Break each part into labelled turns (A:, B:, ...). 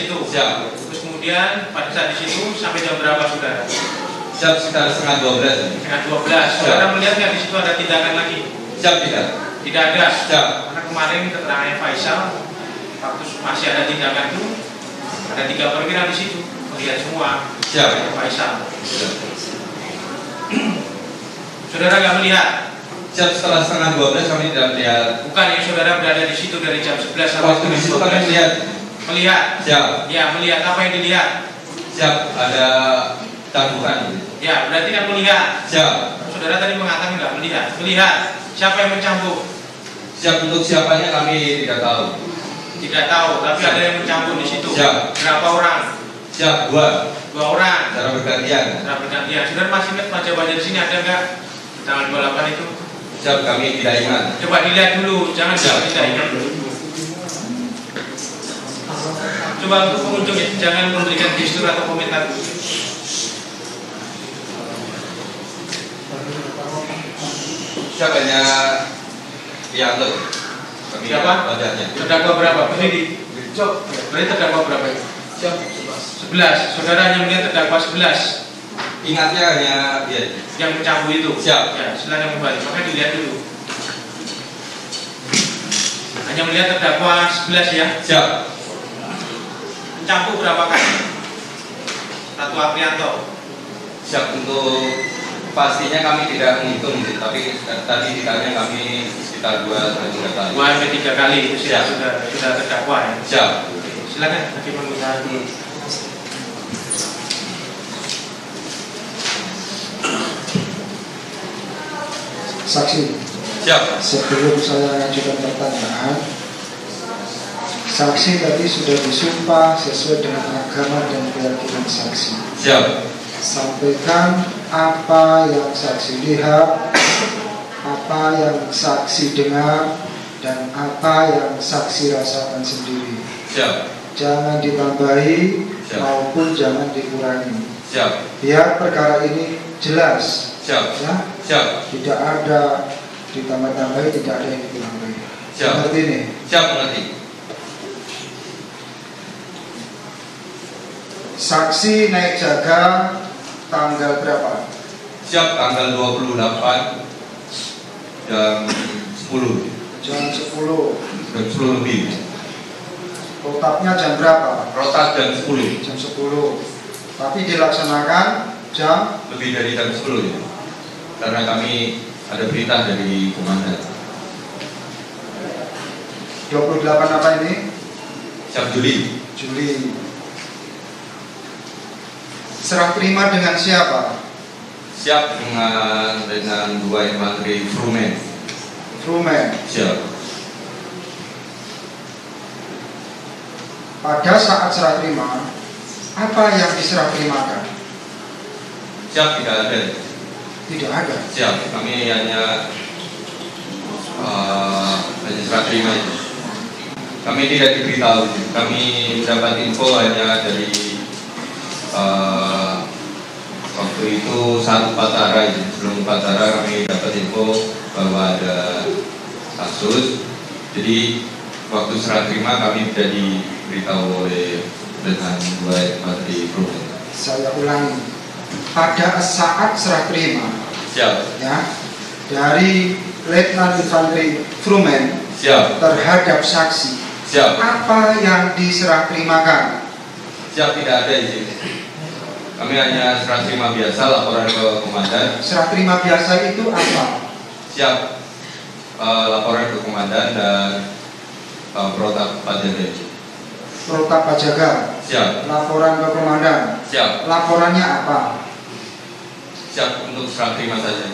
A: situ.
B: Siap.
A: Terus kemudian pada saat di situ sampai jam berapa saudara?
B: Siap, sekitar setengah 12.
A: Setengah 12. Saudara melihat nggak di situ ada tindakan lagi?
B: Siap, tidak.
A: Tidak ada.
B: Siap.
A: Karena kemarin keterangan Faisal waktu masih ada tindakan itu ada 3 perwira di situ melihat semua.
B: Siap.
A: Faisal.
B: Siap.
A: Saudara nggak melihat?
B: Siap, setelah setengah 12 kami tidak melihat.
A: Bukan ya, saudara berada di situ dari jam 11 sampai
B: Waktu di situ kami melihat.
A: Melihat.
B: Siap.
A: Ya, melihat apa yang dilihat?
B: Siap, ada cambukan.
A: Ya, berarti kan melihat.
B: Siap.
A: Saudara tadi mengatakan nggak melihat. Melihat. Siapa yang mencambuk?
B: Siap, untuk siapanya kami tidak tahu.
A: Tidak tahu, tapi ada yang mencambuk di situ.
B: Siap.
A: Berapa orang?
B: Siap, 2
A: orang.
B: secara bergantian.
A: Secara bergantian. Saudara masih ingat wajah-wajah di sini ada nggak? Tanggal 28 itu.
B: Siap, kami tidak ingat.
A: Coba dilihat dulu, jangan tidak ingat. Coba untuk pengunjung ya, jangan memberikan gestur atau komentar.
B: Siapa hanya yang lo?
A: Siapa?
B: Wajahnya.
A: Terdakwa berapa? Berdiri. Berarti terdakwa berapa?
B: Siap.
A: 11. Saudara hanya melihat terdakwa 11.
B: Ingatnya hanya dia.
A: Yang mencambuk itu.
B: Siap.
A: Ya, silakan kembali. Maka dilihat dulu. Hanya melihat terdakwa 11 ya.
B: Siap.
A: Mencambuk berapa kali? Ratu Aprianto.
B: Siap, untuk pastinya kami tidak menghitung, tapi tadi ditanya kami sekitar 2-3 kali.
A: 2-3 kali itu
B: Siap.
A: sudah terdakwa ya.
B: Siap.
A: Silakan hakim mengusaha dulu.
C: Saksi.
B: Siap.
C: Sebelum saya ajukan pertanyaan, saksi tadi sudah disumpah sesuai dengan agama dan keyakinan saksi.
B: Siap.
C: Sampaikan apa yang saksi lihat, apa yang saksi dengar, dan apa yang saksi rasakan sendiri.
B: Siap.
C: Jangan ditambahi
B: Siap.
C: maupun jangan dikurangi.
B: Siap.
C: Biar perkara ini jelas.
B: Siap.
C: Ya,
B: Siap.
C: tidak ada ditambah-tambahi, tidak ada yang dikurangi.
B: Siap.
C: Seperti ini.
B: Siap, mengerti.
C: Saksi naik jaga tanggal berapa?
B: Siap, tanggal 28 jam 10.
C: Jam 10.
B: Jam 10 lebih.
C: Protapnya jam berapa?
B: Rotat jam 10.
C: Jam 10. Tapi dilaksanakan jam
B: Lebih dari jam 10 ya. Karena kami ada perintah dari komandan.
C: 28 apa ini?
B: Siap, Juli.
C: Juli. Serah terima dengan siapa?
B: Siap, dengan 2 infanteri Frumen.
C: Frumen.
B: Siap.
C: Pada saat serah terima, apa yang diserah terimakan?
B: Siap, tidak ada.
C: Tidak ada.
B: Siap, kami hanya serah terima itu. Kami tidak diberitahu. Kami mendapat info hanya dari waktu itu saat upacara. Sebelum upacara kami dapat info bahwa ada kasus. Jadi waktu serah terima kami tidak diberitahu oleh dengan 2 infanteri Frumen.
C: Saya ulangi. Pada saat serah terima,
B: Siap.
C: ya, dari Letnan Infanteri Frumen
B: Siap.
C: terhadap saksi,
B: Siap.
C: apa yang diserah terimakan?
B: Siap, tidak ada izin. Kami hanya serah terima biasa, laporan ke komandan.
C: Serah terima biasa itu apa?
B: Siap, laporan ke komandan dan protap Pajaga.
C: Protap Pajaga.
B: Siap.
C: Laporan ke komandan.
B: Siap.
C: Laporannya apa?
B: Siap, untuk serah terima saja.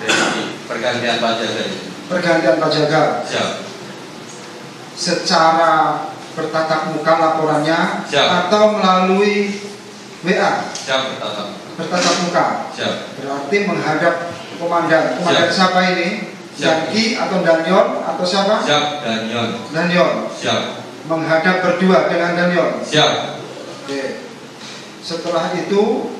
B: Dari pergantian Pajaga.
C: Pergantian Pajaga.
B: Siap.
C: Secara bertatap muka laporannya.
B: Siap.
C: Atau melalui WA.
B: Siap, bertatap.
C: Bertatap muka.
B: Siap.
C: Berarti menghadap komandan. Komandan
B: Siap.
C: siapa ini?
B: Siap.
C: Yanki atau Danyon atau siapa?
B: Siap, Danyon.
C: Danyon.
B: Siap.
C: Menghadap berdua dengan Danyon.
B: Siap.
C: Oke. Setelah itu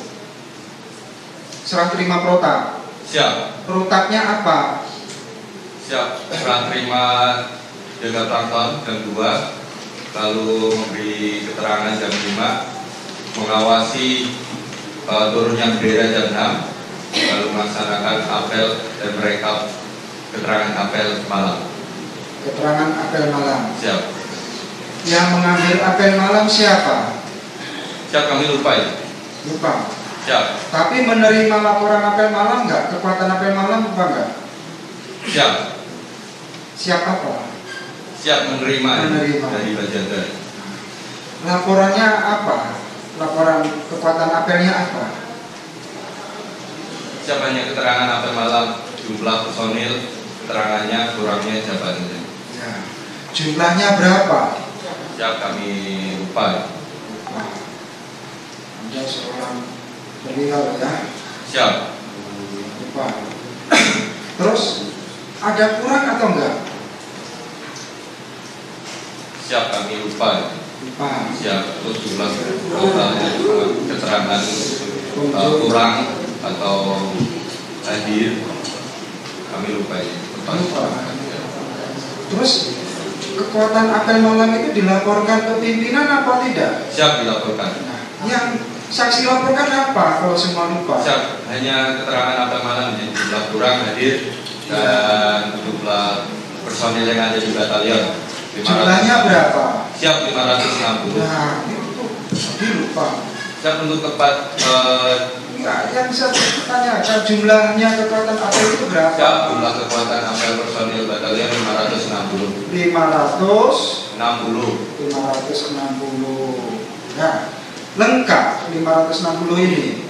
C: serah terima protap.
B: Siap.
C: Protapnya apa?
B: Siap, serah terima jaga pelakon jam 2. lalu memberi keterangan jam 5, mengawasi turunnya bendera jam 6, lalu melaksanakan apel dan merekap keterangan apel malam.
C: Keterangan apel malam.
B: Siap.
C: Yang mengambil apel malam siapa?
B: Siap, kami lupa ya.
C: Lupa.
B: Siap.
C: Tapi menerima laporan apel malam enggak? Kekuatan apel malam lupa enggak?
B: Siap.
C: Siap apa?
B: Siap menerima.
C: Menerima.
B: Dari Bajaga.
C: Laporannya apa? Laporan kekuatan apelnya apa?
B: Siap, hanya keterangan apel malam, jumlah personil, keterangannya kurangnya jabatannya.
C: Ya. Jumlahnya berapa?
B: Siap, kami lupa.
C: Nah, Anda seorang perwira ya.
B: Siap.
C: Lupa. Terus ada kurang atau enggak?
B: Siap, kami lupa.
C: Lupa.
B: Siap, untuk jumlah totalnya keterangan kurang atau hadir, kami lupa ya.
C: Lupa. Terus kekuatan apel malam itu dilaporkan ke pimpinan apa tidak?
B: Siap, dilaporkan.
C: Nah, yang saksi laporkan apa kalau semua lupa?
B: Siap, hanya keterangan apel malam, jadi jumlah kurang hadir dan jumlah personil yang ada di batalion.
C: Jumlahnya berapa?
B: Siap, 560.
C: Nah, itu lupa.
B: Siap, untuk tepat
C: Enggak, yang saya tanyakan jumlahnya kekuatan apel itu berapa?
B: siap, jumlah kekuatan apel personil batalion 560.
C: 560. Nah, lengkap 560 ini.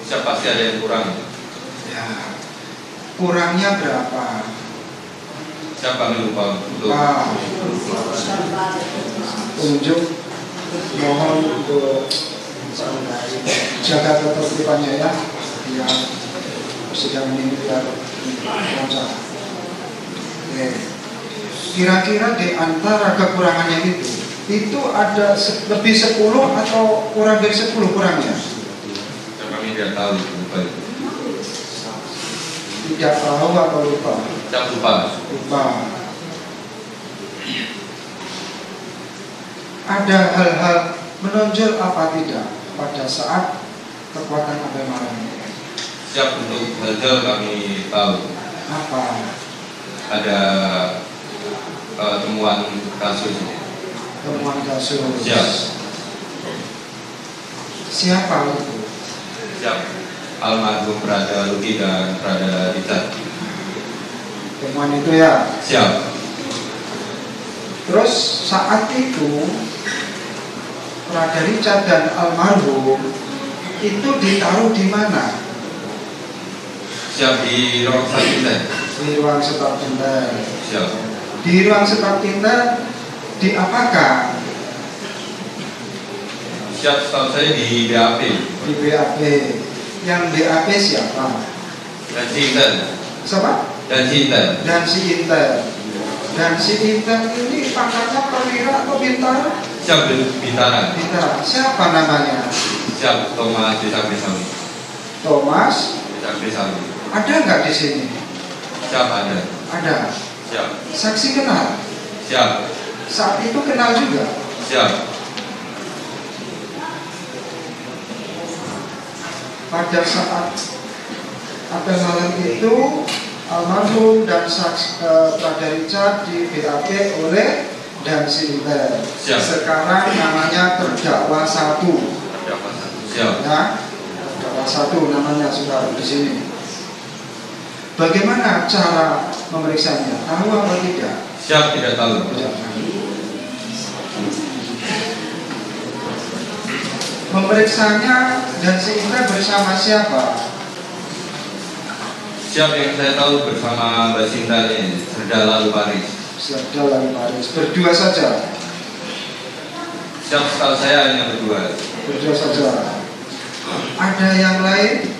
B: Siap, pasti ada yang kurang.
C: Ya. Kurangnya berapa?
B: Siap, kami lupa untuk
C: Unjuk mohon untuk jaga ketertibannya ya, biar sidang ini biar lancar. Kira-kira di antara kekurangannya itu ada lebih 10 atau kurang dari 10 kurangnya?
B: Siap, kami tidak tahu, lupa itu.
C: Tidak tahu atau lupa?
B: Siap, lupa.
C: Lupa. Ada hal-hal menonjol apa tidak pada saat kekuatan apel malam ini?
B: Siap, untuk hal kami tahu.
C: Apa?
B: Ada temuan kasus.
C: Temuan kasus.
B: Siap.
C: Siapa itu?
B: Siap, almarhum Prada Luki dan Prada Richard.
C: Temuan itu ya.
B: Siap.
C: Terus saat itu Prada Richard dan almarhum itu ditaruh di mana?
B: Siap, di ruang sakit.
C: Di ruang staf intel.
B: Siap.
C: Di ruang staf intel diapakan?
B: Siap, setahu saya di BAP.
C: Di BAP. Yang BAP siapa?
B: Dan si Intel.
C: Siapa?
B: Dan si Intel.
C: Dan si Intel. Dan si Intel ini pangkatnya perwira atau bintara?
B: Siap, Bintara.
C: Bintara. Siapa namanya?
B: Siap, Thomas Desambesami.
C: Thomas.
B: Desambesami.
C: Ada nggak di sini?
B: Siap, ada.
C: Ada.
B: Siap.
C: Saksi kenal?
B: Siap.
C: Saat itu kenal juga?
B: Siap.
C: Pada saat apel malam itu almarhum dan Prada Richard di BAP oleh dan si Intel.
B: Siap.
C: Sekarang namanya terdakwa 1.
B: Terdakwa 1. Siap.
C: Ya, terdakwa 1 namanya sudah di sini. Bagaimana cara memeriksanya? Tahu atau tidak?
B: Siap, tidak tahu.
C: Tidak. Memeriksanya dan si Intel bersama siapa?
B: Siap, yang saya tahu bersama Mbak Sinta ini, Serda Lalu Paris.
C: Serda Lalu Paris. Berdua saja?
B: Siap, setahu saya hanya berdua.
C: Berdua saja. Ada yang lain?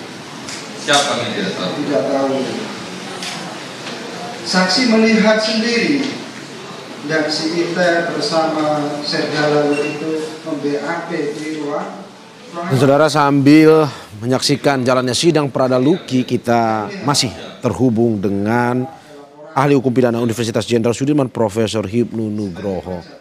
B: Siap, kami tidak tahu.
C: Tidak tahu. Saksi melihat sendiri dan si Intel bersama Serda Lalu itu mem-BAP di ruang.
D: Saudara, sambil menyaksikan jalannya sidang Prada Luki, kita masih terhubung dengan Ahli Hukum Pidana Universitas Jenderal Sudirman Profesor Hipnu Nugroho.